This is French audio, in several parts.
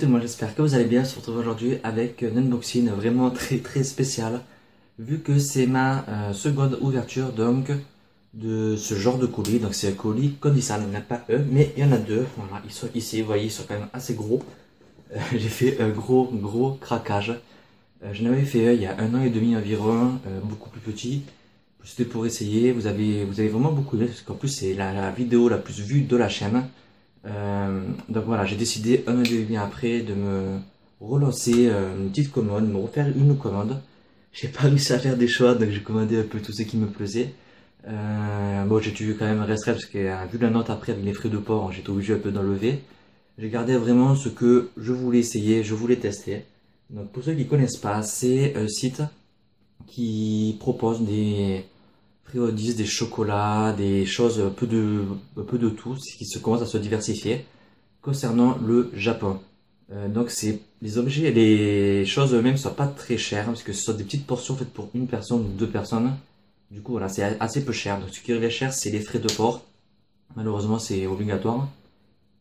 tout le monde, j'espère que vous allez bien. On se retrouve aujourd'hui avec un unboxing vraiment très spécial. Vu que c'est ma seconde ouverture donc de ce genre de colis. Donc c'est un colis Condisal, il n'y en a pas un mais il y en a deux. Voilà, ils sont ici, vous voyez, ils sont quand même assez gros. J'ai fait un gros craquage. J'en avais fait un il y a 1 an et demi environ, beaucoup plus petit. C'était pour essayer, vous avez vraiment beaucoup aimé, parce qu'en plus c'est la vidéo la plus vue de la chaîne. Donc voilà, j'ai décidé 1 an et demi après de me relancer une petite commande, me refaire une commande. J'ai pas réussi à faire des choix, donc j'ai commandé un peu tout ce qui me plaisait. Bon, j'ai dû quand même restreindre parce que vu la note après avec les frais de port, j'étais obligé un peu d'enlever. J'ai gardé vraiment ce que je voulais essayer, je voulais tester. Donc pour ceux qui connaissent pas, c'est un site qui propose des friandises, des chocolats, des choses, un peu de tout, qui se commence à se diversifier concernant le Japon. Donc c'est les objets, les choses eux-mêmes sont pas très chères parce que ce sont des petites portions faites pour une personne ou deux personnes. Du coup voilà, c'est assez peu cher. Donc ce qui est cher, c'est les frais de port. Malheureusement, c'est obligatoire.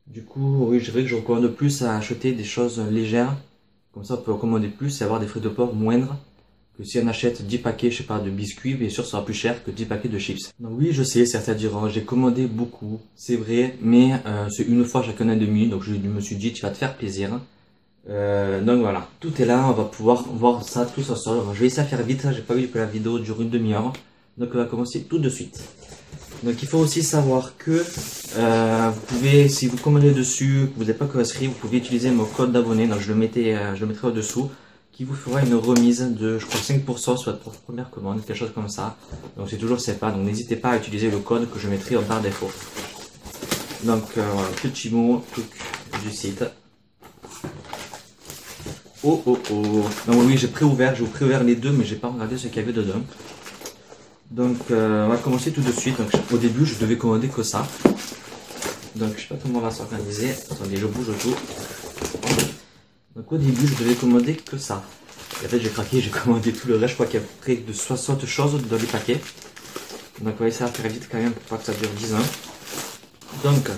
Du coup, oui, je dirais que je recommande plus à acheter des choses légères. Comme ça, on peut commander plus et avoir des frais de port moindres que si on achète 10 paquets, je sais pas, de biscuits, bien sûr, ça sera plus cher que 10 paquets de chips. Donc oui, je sais, certains diront, j'ai commandé beaucoup, c'est vrai, mais c'est une fois chaque 1 an et demi, donc je me suis dit, tu vas te faire plaisir. Donc voilà, tout est là, on va pouvoir voir ça tous ensemble. Je vais essayer de faire vite, j'ai pas vu que la vidéo dure une demi-heure, donc on va commencer tout de suite. Donc il faut aussi savoir que vous pouvez, si vous commandez dessus, que vous n'êtes pas inscrit, vous pouvez utiliser mon code d'abonné, donc je le mettrai au-dessous, qui vous fera une remise de, je crois, 5% sur votre première commande, quelque chose comme ça. Donc c'est toujours sympa, donc n'hésitez pas à utiliser le code que je mettrai en barre d'infos. Donc voilà, petit mot du site. Oh. Donc oui, j'ai préouvert les deux, mais j'ai pas regardé ce qu'il y avait dedans. Donc on va commencer tout de suite. Donc au début je devais commander que ça. Donc je sais pas comment on va s'organiser. Attendez, je bouge tout. Donc au début je devais commander que ça. Et en fait j'ai craqué, j'ai commandé tout le reste. Je crois qu'il y a près de 60 choses dans les paquets. Donc on va essayer de faire vite quand même pour pas que ça dure 10 ans. Donc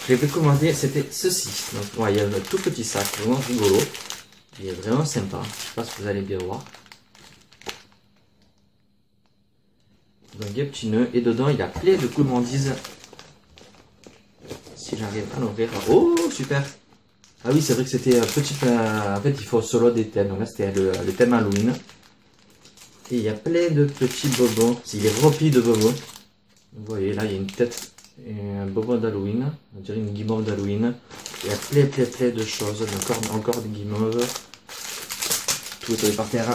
j'avais commandé, c'était ceci. Donc ouais, il y a un tout petit sac, vraiment rigolo. Il est vraiment sympa. Je sais pas si vous allez bien voir. Donc il y a un petit nœud et dedans il y a plein de gourmandises. Si j'arrive à l'ouvrir. Oh super. Ah oui, c'est vrai que c'était un petit peu. En fait il faut solo des thèmes. Donc là c'était le thème Halloween. Et il y a plein de petits bonbons. Il est rempli de bonbons. Vous voyez là il y a une tête et un bonbon d'Halloween. On dirait une guimauve d'Halloween. Il y a plein de choses. Encore des guimauves. Tout est par terre.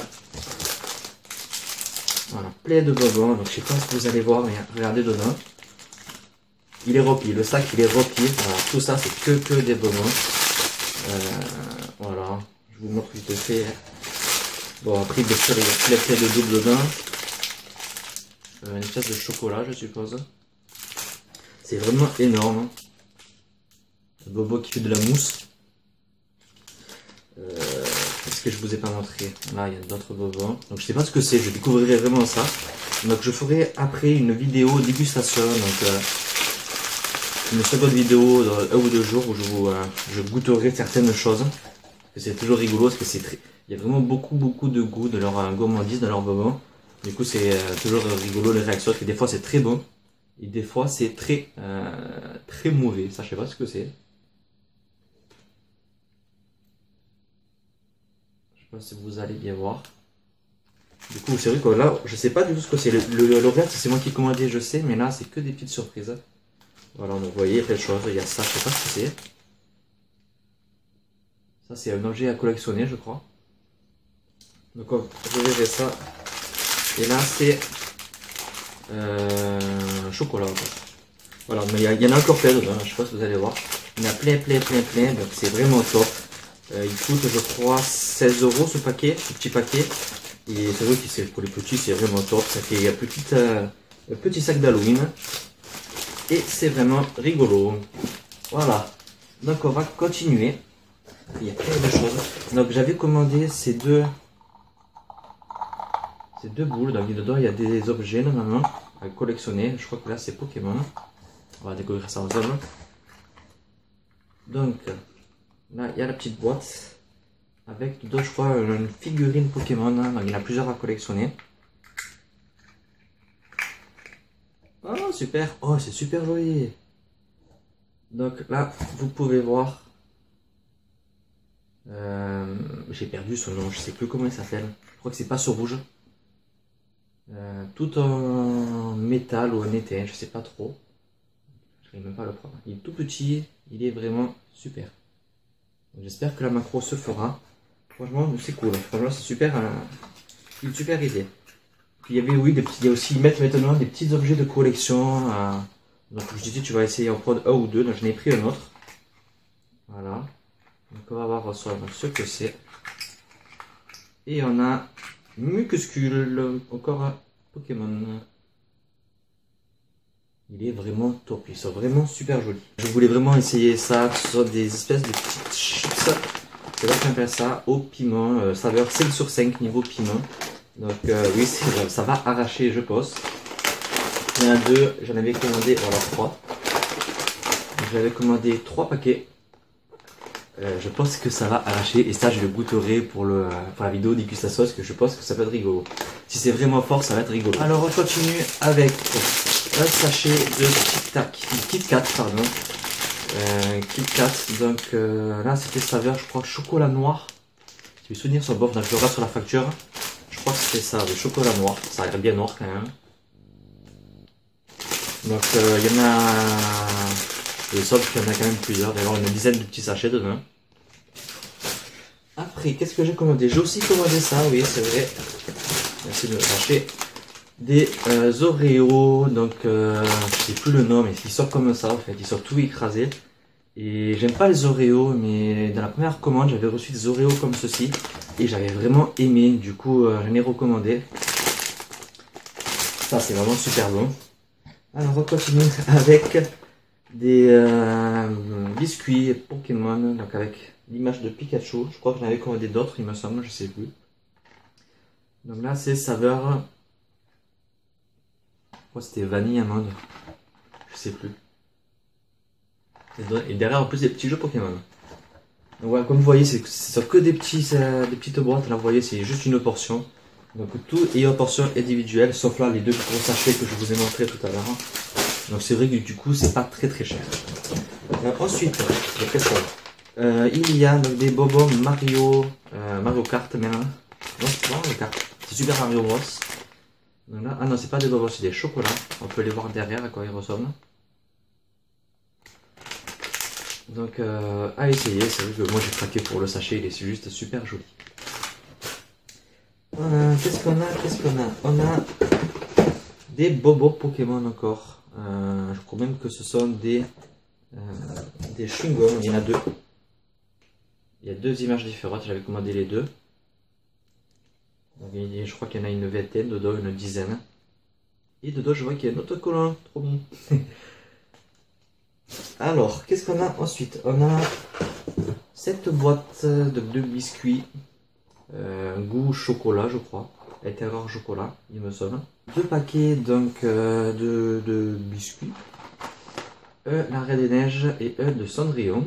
Voilà, plein de bonbons, donc je sais pas si vous allez voir, mais regardez dedans. Il est rempli, le sac il est rempli. Voilà, tout ça c'est que des bonbons. Voilà, je vous montre vite fait. Bon, après bien sûr il y a plein de doubles dedans. Une espèce de chocolat, je suppose. C'est vraiment énorme. Le bobo qui fait de la mousse. Est-ce que je vous ai pas montré? Là il y a d'autres bonbons. Donc je sais pas ce que c'est, je découvrirai vraiment ça. Donc je ferai après une vidéo dégustation, donc une seconde vidéo dans 1 ou 2 jours où je goûterai certaines choses. C'est toujours rigolo parce que il y a vraiment beaucoup de goût de leur gourmandise, de leur bonbons. Du coup c'est toujours rigolo les réactions, parce que des fois c'est très bon et des fois c'est très mauvais. Ça je sais pas ce que c'est. Je sais pas si vous allez bien voir. Du coup, c'est vrai que là, je sais pas du tout ce que c'est. Le vert, c'est moi qui ai commandé, je sais, mais là, c'est que des petites surprises. Voilà, donc vous voyez, il y a plein de choses. Il y a ça, je sais pas ce que c'est. Ça, c'est un objet à collectionner, je crois. Donc, je verrai ça. Et là, c'est chocolat. Voilà, mais il y en a encore plein dedans. Je sais pas si vous allez voir. Il y en a plein. Donc, c'est vraiment top. Il coûte, je crois, 16 € ce paquet, ce petit paquet. Et c'est vrai que pour les petits, c'est vraiment top. Ça fait un petit sac d'Halloween. Et c'est vraiment rigolo. Voilà. Donc on va continuer. Il y a plein de choses. Donc j'avais commandé ces deux boules. Donc dedans, il y a des objets normalement à collectionner. Je crois que là, c'est Pokémon. On va découvrir ça ensemble. Donc, Là, il y a la petite boîte avec dedans, je crois, une figurine Pokémon. Donc, il y en a plusieurs à collectionner. Oh, super! Oh, c'est super joli! Donc là, vous pouvez voir. J'ai perdu son nom, je sais plus comment il s'appelle. Je crois que c'est pas ce rouge. Tout en métal ou en étain, je sais pas trop. Je n'arrive même pas à le prendre. Il est tout petit, il est vraiment super. J'espère que la macro se fera. Franchement, c'est cool. Franchement, c'est super, une super idée. Puis il y avait, oui, des petits, il y a aussi, ils mettent maintenant des petits objets de collection. Donc, je disais, tu vas essayer en prendre un ou deux. Donc, j'en ai pris un autre. Voilà. Donc, on va voir ce que c'est. Et on a Mucuscule, encore un Pokémon. Il est vraiment top, ils sont vraiment super jolis. Je voulais vraiment essayer ça, que ce soit des espèces de petites chips. C'est là qu'on appelle ça, au piment, saveur 5 sur 5 niveau piment. Donc oui, ça va arracher, je pense. Il y en a deux, j'en avais commandé, voilà 3. J'avais commandé 3 paquets. Je pense que ça va arracher et ça je le goûterai pour la vidéo dégustation parce que je pense que ça peut être rigolo. Si c'est vraiment fort, ça va être rigolo. Alors on continue avec un sachet de Kit Kat, pardon. Kit Kat, donc là c'était saveur, je crois, chocolat noir. Si mes souvenirs sont bons, donc je regarde sur la facture. Je crois que c'était ça, le chocolat noir. Ça a l'air bien noir quand même. Donc il y en a. Le sol, il y en a quand même plusieurs. D'ailleurs, une dizaine de petits sachets dedans. Après, qu'est-ce que j'ai commandé? J'ai aussi commandé ça, oui, c'est vrai. Merci de me lâcher. Des Oreos, donc je sais plus le nom, mais ils sortent comme ça en fait, ils sortent tout écrasés. Et j'aime pas les Oreos, mais dans la première commande, j'avais reçu des Oreos comme ceci. Et j'avais vraiment aimé, du coup, j'en ai recommandé. Ça, c'est vraiment super bon. Alors, on continue avec des biscuits Pokémon, donc avec l'image de Pikachu. Je crois que j'en avais commandé d'autres, il me semble, je sais plus. Donc là, c'est saveur. Oh, c'était vanille amande. Je sais plus. Et derrière, en plus, des petits jeux Pokémon. Donc voilà, comme vous voyez, c'est que des petites boîtes. Là, vous voyez, c'est juste une portion. Donc tout est en portion individuelle, sauf là les deux gros sachets que je vous ai montré tout à l'heure. Donc c'est vrai que du coup, c'est pas très cher. Ensuite, il y a donc des bonbons Mario Kart même. Non, c'est pas Mario Kart, c'est Super Mario Bros. Donc là, ah non, c'est pas des bonbons, c'est des chocolats. On peut les voir derrière à quoi ils ressemblent. Donc à essayer, c'est vrai que moi j'ai craqué pour le sachet, il est juste super joli. Qu'est-ce qu'on a? On a des bobos Pokémon encore. Je crois même que ce sont des chewing-gums, il y en a deux. Il y a deux images différentes, j'avais commandé les deux. Donc, je crois qu'il y en a une vingtaine, dedans une dizaine. Et dedans je vois qu'il y a un autocollant, trop bon. Alors, qu'est-ce qu'on a ensuite? On a cette boîte de biscuits. Goût chocolat, je crois. Intérieur chocolat, il me semble. Deux paquets donc de biscuits. La Reine des Neiges et de Cendrillon.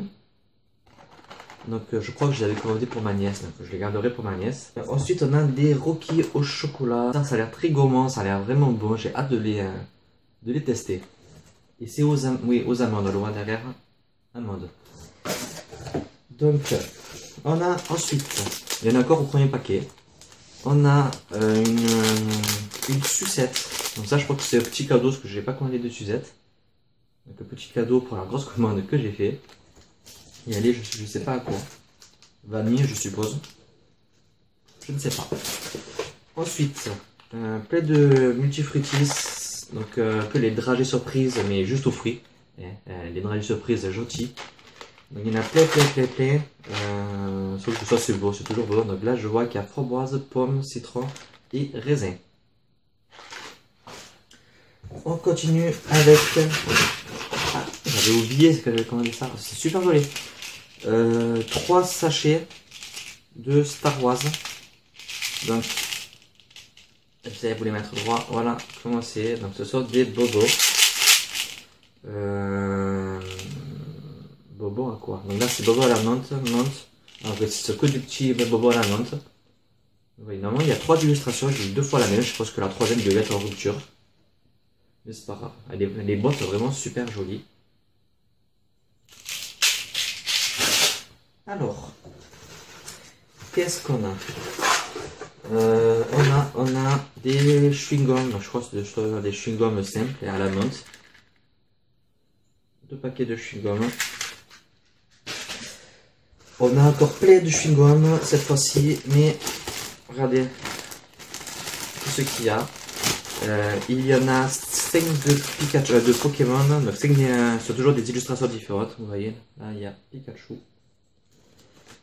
Donc je crois que je l'avais commandé pour ma nièce, donc je les garderai pour ma nièce. Ensuite on a des Rockies au chocolat. Ça a l'air très gourmand, ça a l'air vraiment bon. J'ai hâte de les tester. Et c'est aux amandes, le loin derrière. Amandes. Donc on a ensuite, il y en a encore au premier paquet. On a une sucette. Donc ça je crois que c'est un petit cadeau parce que je n'ai pas commandé de sucette. Donc un petit cadeau pour la grosse commande que j'ai fait. Et elle est, je ne sais pas à quoi. Vanille je suppose. Je ne sais pas. Ensuite, plein de multifruitis. Donc que les dragées surprises mais juste aux fruits. Les dragées surprises gentils. Donc il y en a plein. Sauf que ça c'est beau, c'est toujours beau. Donc là je vois qu'il y a framboise, pomme, citron et raisin. On continue avec... Ah, j'avais oublié ce que j'avais commandé ça. C'est super joli. 3 sachets de Star Wars. Donc, j'essaie de vous les mettre droit. Voilà comment c'est. Donc ce sont des bobos. Bobo à quoi? Donc là c'est bobo à la menthe, alors que c'est que du petit bobo à la menthe. Oui, normalement il y a 3 illustrations, j'ai eu 2 fois la même, je pense que la troisième devait être en rupture. Mais c'est pas grave, les boîtes sont vraiment super jolies. Alors, qu'est-ce qu'on a? On a des chewing-gums, je crois que c'est des chewing-gums simples et à la menthe. 2 paquets de chewing-gums. On a encore plein de chewing-gums cette fois-ci, mais regardez tout ce qu'il y a. Il y en a 5 de Pikachu, de Pokémon, donc 5 sont toujours des illustrations différentes, vous voyez. Là il y a Pikachu.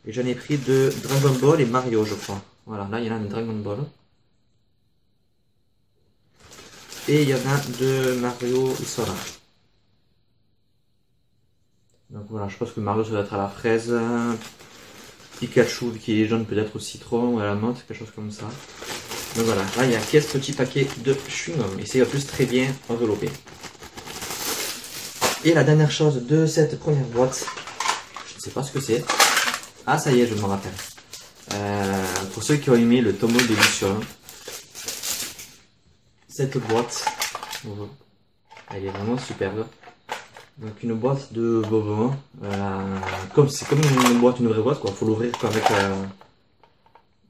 Et j'en ai pris de Dragon Ball et Mario, je crois. Voilà, là il y en a de Dragon Ball. Et il y en a de Mario, ils sont là. Donc voilà, je pense que Mario ça doit être à la fraise. Pikachu qui est jaune peut-être au citron ou à la menthe, quelque chose comme ça. Donc voilà, là il y a 15 petits paquets de chewing-gum. Et c'est en plus très bien enveloppé. Et la dernière chose de cette première boîte, je ne sais pas ce que c'est. Ah ça y est, je me rappelle. Pour ceux qui ont aimé le Tomo Délicieux, cette boîte, elle est vraiment superbe. Donc une boîte de bonbons, c'est comme une vraie boîte quoi, faut l'ouvrir avec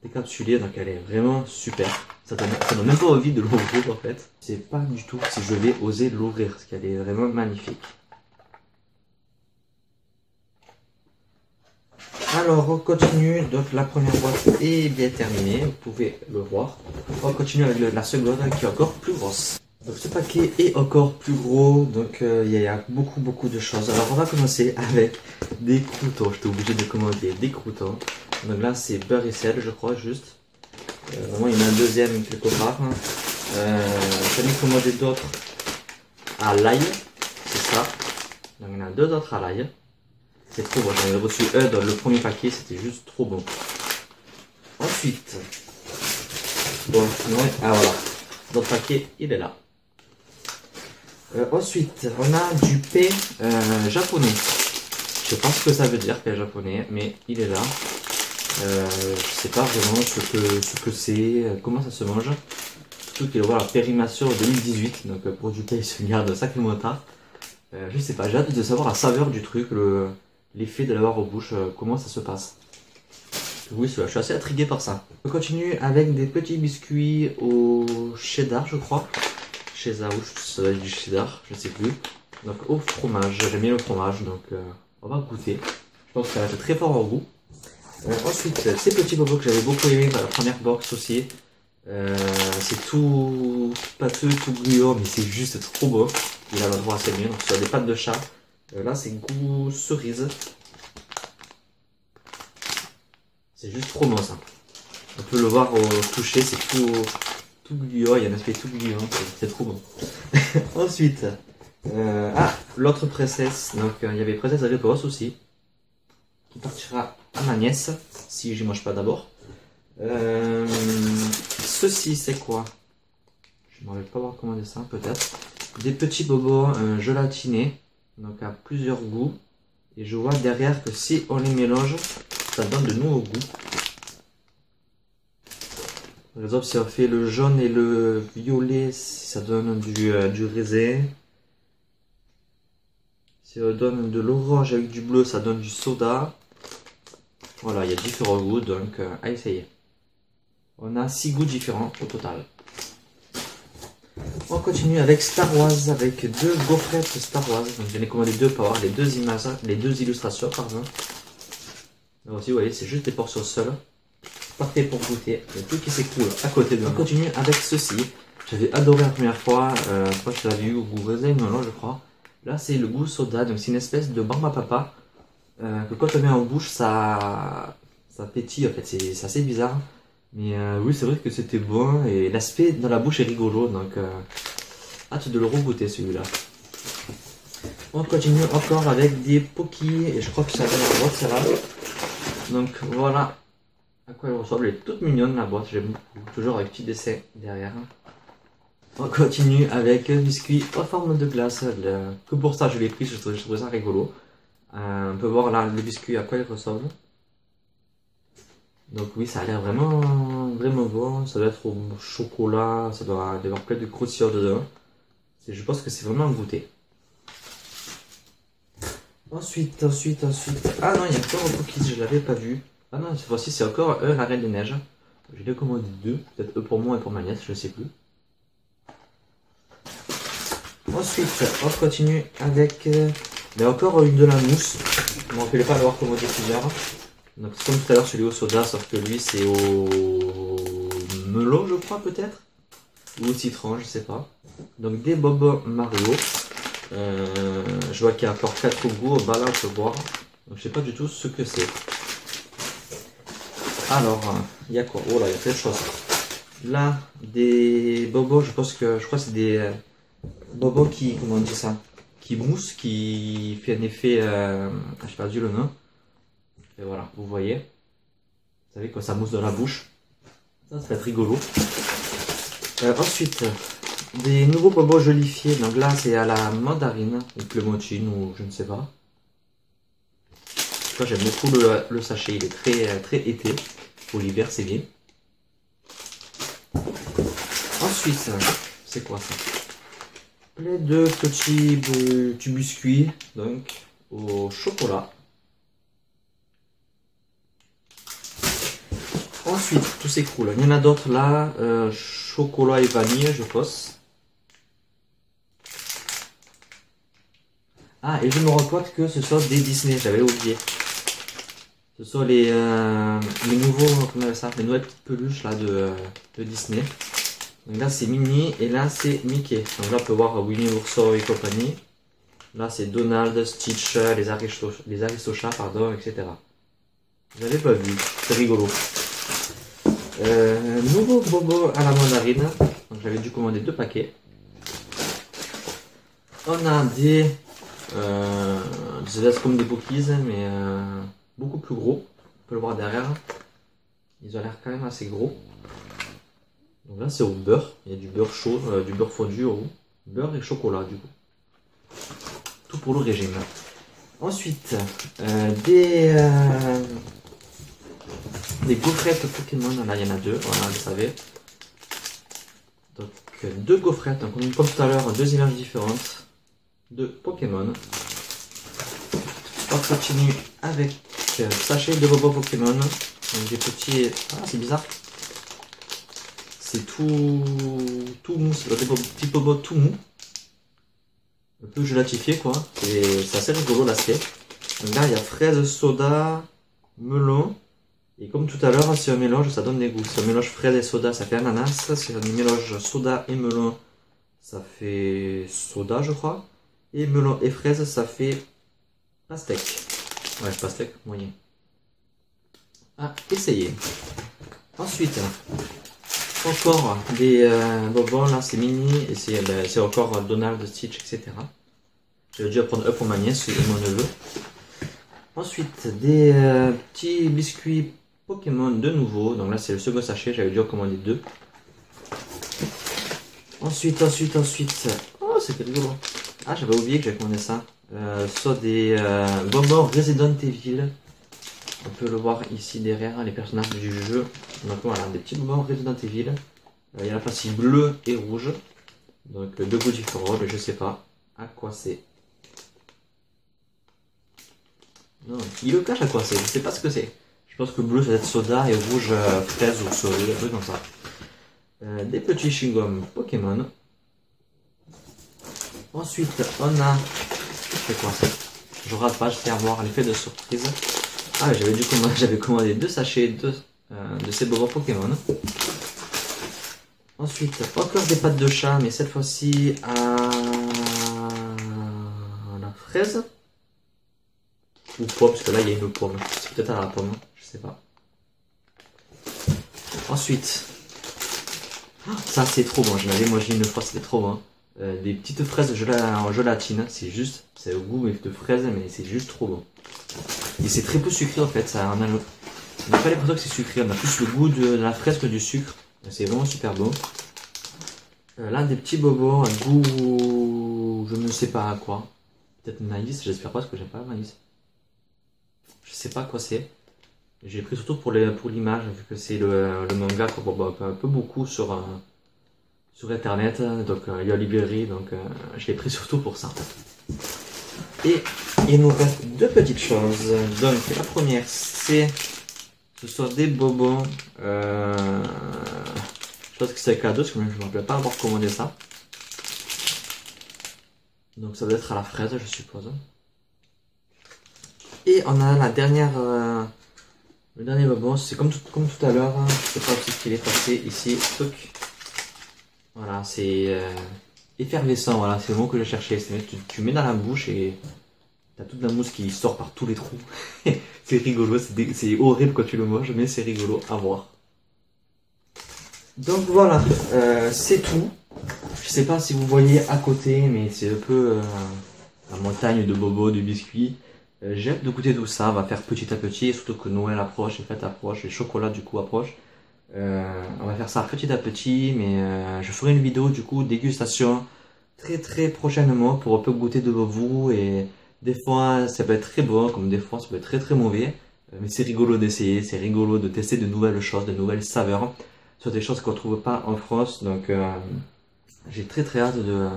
décapsulé, donc elle est vraiment super. Ça donne même pas envie de l'ouvrir en fait. Je sais pas du tout si je vais oser l'ouvrir, parce qu'elle est vraiment magnifique. Alors on continue, donc la première boîte est bien terminée, vous pouvez le voir. On continue avec la seconde qui est encore plus grosse. Donc ce paquet est encore plus gros, donc il y a beaucoup de choses. Alors on va commencer avec des croûtons, j'étais obligé de commander des croûtons. Donc là c'est beurre et sel je crois juste. Vraiment il y en a un deuxième quelque part. J'en ai commandé d'autres à l'ail, c'est ça. Donc il y en a 2 autres à l'ail. C'est trop bon, j'en ai reçu un dans le premier paquet, c'était juste trop bon. Ensuite, bon, ah voilà, notre paquet il est là. Ensuite, on a du pain japonais. Je sais pas ce que ça veut dire, pain japonais, mais il est là. Je sais pas vraiment ce que c'est, comment ça se mange. Surtout qu'il voilà, périmation 2018, donc pour du pain il se garde sacrément tard. Je sais pas, j'ai hâte de savoir la saveur du truc, l'effet de l'avoir aux bouches, comment ça se passe. Oui, je suis assez intrigué par ça. On continue avec des petits biscuits au cheddar, je crois. Cheddar, ou ça doit être du cheddar, je sais plus. Donc au fromage, j'aime bien le fromage, donc on va goûter. Je pense que ça va être très fort en goût. Ensuite, ces petits bobos que j'avais beaucoup aimé dans la première box aussi. C'est tout pâteux, tout gluant, mais c'est juste trop beau. Il a l'endroit assez bien, donc sur des pâtes de chat. Là c'est goût cerise. C'est juste trop bon ça. On peut le voir au toucher, c'est tout gluant, il y a un aspect tout gluant, c'est trop bon. Ensuite, l'autre princesse, donc il y avait princesse réponse aussi, qui partira à ma nièce, si je mange pas d'abord. Ceci c'est quoi? Je ne vais pas avoir commandé ça peut-être. Des petits bobos gelatinés, donc à plusieurs goûts. Et je vois derrière que si on les mélange, ça donne de nouveaux goûts. Par exemple, si on fait le jaune et le violet, ça donne du raisin. Si on donne de l'orange avec du bleu, ça donne du soda. Voilà, il y a différents goûts, donc à essayer. On a 6 goûts différents au total. On continue avec Star Wars, avec 2 gaufrettes Star Wars. Donc j'en ai commandé 2 pour avoir les 2 images, les 2 illustrations, pardon. Là aussi, vous voyez, c'est juste des portions seules. Parfait pour goûter. Il y a tout qui s'écoule à côté de nous. On continue avec ceci. J'avais adoré la première fois. Je crois que je l'avais eu au goût raisin, non, je crois. Là, c'est le goût soda. Donc c'est une espèce de barbe à papa. Que quand on met en bouche, ça pétille. En fait, c'est assez bizarre. Mais oui, c'est vrai que c'était bon. Et l'aspect dans la bouche est rigolo. Donc, hâte de le regoûter celui-là. On continue encore avec des Poki. Et je crois que ça va la boîte, celle-là. Donc voilà à quoi elle ressemble. Elle est toute mignonne la boîte, j'aime beaucoup. Toujours avec petit dessin derrière. On continue avec un biscuit en forme de glace. Que pour ça je l'ai pris, je trouvais ça rigolo. On peut voir là le biscuit à quoi il ressemble. Donc oui, ça a l'air vraiment bon. Ça doit être au chocolat, ça doit y avoir plein de croustillant dedans. Je pense que c'est vraiment un goûter. Ensuite. Ah non, il y a encore un cookies, je l'avais pas vu. Ah non, cette fois-ci c'est encore la Reine des Neiges. J'ai déjà commandé deux, peut-être eux pour moi et pour ma nièce, je sais plus. Ensuite, on continue avec encore une de la mousse. Je ne me rappelais pas d'avoir commandé plusieurs. Donc c'est comme tout à l'heure celui au soda, sauf que lui c'est au melon je crois peut-être. Ou au citron, je sais pas. Donc des bobos Mario. Je vois qu'il y a encore 4 goûts, bah là on peut voir. Donc je sais pas du tout ce que c'est. Alors, il y a quoi? Oh là, il y a plein de choses. Là, des bobos, je crois que c'est des bobos qui, comment on dit ça? Qui mousse, qui fait un effet, j'ai perdu le nom. Et voilà, vous voyez. Vous savez quand ça mousse dans la bouche. Ça va être rigolo. Ensuite, des nouveaux bobos jolifiés. Donc là, c'est à la mandarine, ou clémentine, ou je ne sais pas. Moi, j'aime beaucoup le sachet. Il est très été. Pour l'hiver, c'est bien. Ensuite, c'est quoi ça? Plein de petits biscuits, donc au chocolat. Ensuite, tout s'écroule. Il y en a d'autres là, chocolat et vanille, je pense. Ah, et je me rends compte que ce sont des Disney, j'avais oublié. Ce sont les nouveaux, comment on appelle ça, les nouvelles petites peluches là de Disney. Donc là c'est Minnie et là c'est Mickey. Donc là on peut voir Winnie l'ourson et compagnie. Là c'est Donald, Stitch, les Aristochats, pardon, etc. Vous n'avez pas vu, c'est rigolo. Nouveau bobo à la mandarine. Donc j'avais dû commander 2 paquets. On a des comme des cookies, mais beaucoup plus gros. On peut le voir derrière. Ils ont l'air quand même assez gros. Donc là c'est au beurre. Il y a du beurre chaud, du beurre fondu au beurre et chocolat du coup. Tout pour le régime. Ensuite, des gaufrettes Pokémon. Là il y en a 2, voilà, vous savez. Donc 2 gaufrettes, donc, comme tout à l'heure, 2 images différentes de Pokémon. On continue avec sachet de bobo Pokémon. Donc des petits. Ah, c'est bizarre. C'est tout mou, c'est des petits bobos tout mou. Un peu gelatifié quoi. C'est assez rigolo l'aspect. Donc là il y a fraise, soda, melon. Et comme tout à l'heure, c'est un mélange, ça donne des goûts. Si on mélange fraise et soda, ça fait ananas. Si on mélange soda et melon, ça fait soda, je crois. Et melon et fraise, ça fait pastèque. Ouais, pastèque, moyen. À essayer. Ensuite, encore des bonbons, là c'est mini, et c'est encore Donald, Stitch, etc. Je vais déjà prendre un pour ma nièce et mon neveu. Ensuite, des petits biscuits Pokémon de nouveau. Donc là, c'est le second sachet. J'avais dû en commander 2. Ensuite. Oh, c'est rigolo. Ah, j'avais oublié que j'avais commandé ça. Soit des bonbons Resident Evil. On peut le voir ici derrière, les personnages du jeu. Donc voilà, des petits bonbons Resident Evil. Il y a la face bleue et rouge. Donc 2 goûts différents, mais je sais pas à quoi c'est. Non, il le cache à quoi c'est, je sais pas ce que c'est. Je pense que bleu ça va être soda et rouge fraise ou cerise, un truc comme ça. Des petits chewing-gums Pokémon. Ensuite on a... C'est quoi ça? Je rate pas, j'espère voir l'effet de surprise. Ah j'avais commandé 2 sachets de ces bonbons Pokémon. Ensuite encore des pâtes de chat, mais cette fois-ci à la fraise. Ou pomme, parce que là il y a une pomme. C'est peut-être à la pomme, je sais pas. Ensuite, ça c'est trop bon. Je l'avais mangé une fois, c'était trop bon. Des petites fraises en gélatine. C'est au goût de fraise, mais c'est juste trop bon. Et c'est très peu sucré en fait. On n'a pas l'impression que c'est sucré. On a plus le goût de la fraise que du sucre. C'est vraiment super bon. Là, des petits bobos, un goût, je ne sais pas à quoi. Peut-être maïs, j'espère pas parce que j'aime pas le maïs. Je sais pas quoi c'est. J'ai pris surtout pour l'image, vu que c'est le manga qu'on voit un peu beaucoup sur internet, donc il y a librairie, donc je l'ai pris surtout pour ça. Et il nous reste deux petites choses. Donc la première, ce sont des bonbons. Je pense que c'est un cadeau, parce que je ne me rappelle pas avoir commandé ça. Donc ça doit être à la fraise, je suppose. Et on a la dernière, le dernier bonbon, c'est comme tout à l'heure. Je sais pas aussi ce qu'il est passé ici. Voilà, c'est effervescent, voilà, c'est le mot que je cherchais. Tu mets dans la bouche et t'as toute la mousse qui sort par tous les trous. C'est rigolo, c'est horrible quand tu le manges, mais c'est rigolo à voir. Donc voilà, c'est tout. Je sais pas si vous voyez à côté, mais c'est un peu la montagne de bobos, de biscuits. J'ai hâte de goûter tout ça, on va faire petit à petit, surtout que Noël approche, les fêtes approchent, les chocolats du coup approchent. On va faire ça petit à petit, mais je ferai une vidéo du coup dégustation très prochainement pour un peu goûter de vous. Et des fois ça peut être très bon, comme des fois ça peut être très mauvais, mais c'est rigolo d'essayer, c'est rigolo de tester de nouvelles choses, de nouvelles saveurs sur des choses qu'on ne trouve pas en France. Donc j'ai très hâte de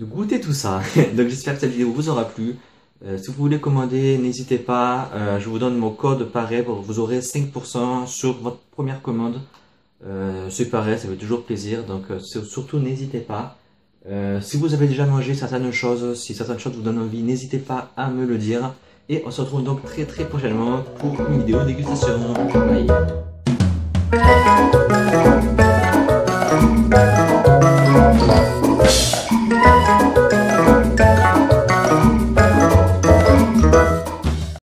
goûter tout ça. Donc j'espère que cette vidéo vous aura plu. Si vous voulez commander, n'hésitez pas, je vous donne mon code pareil, vous aurez 5% sur votre première commande. C'est pareil, ça fait toujours plaisir, donc surtout n'hésitez pas. Si vous avez déjà mangé certaines choses, si certaines choses vous donnent envie, n'hésitez pas à me le dire. Et on se retrouve donc très prochainement pour une vidéo dégustation. Bye.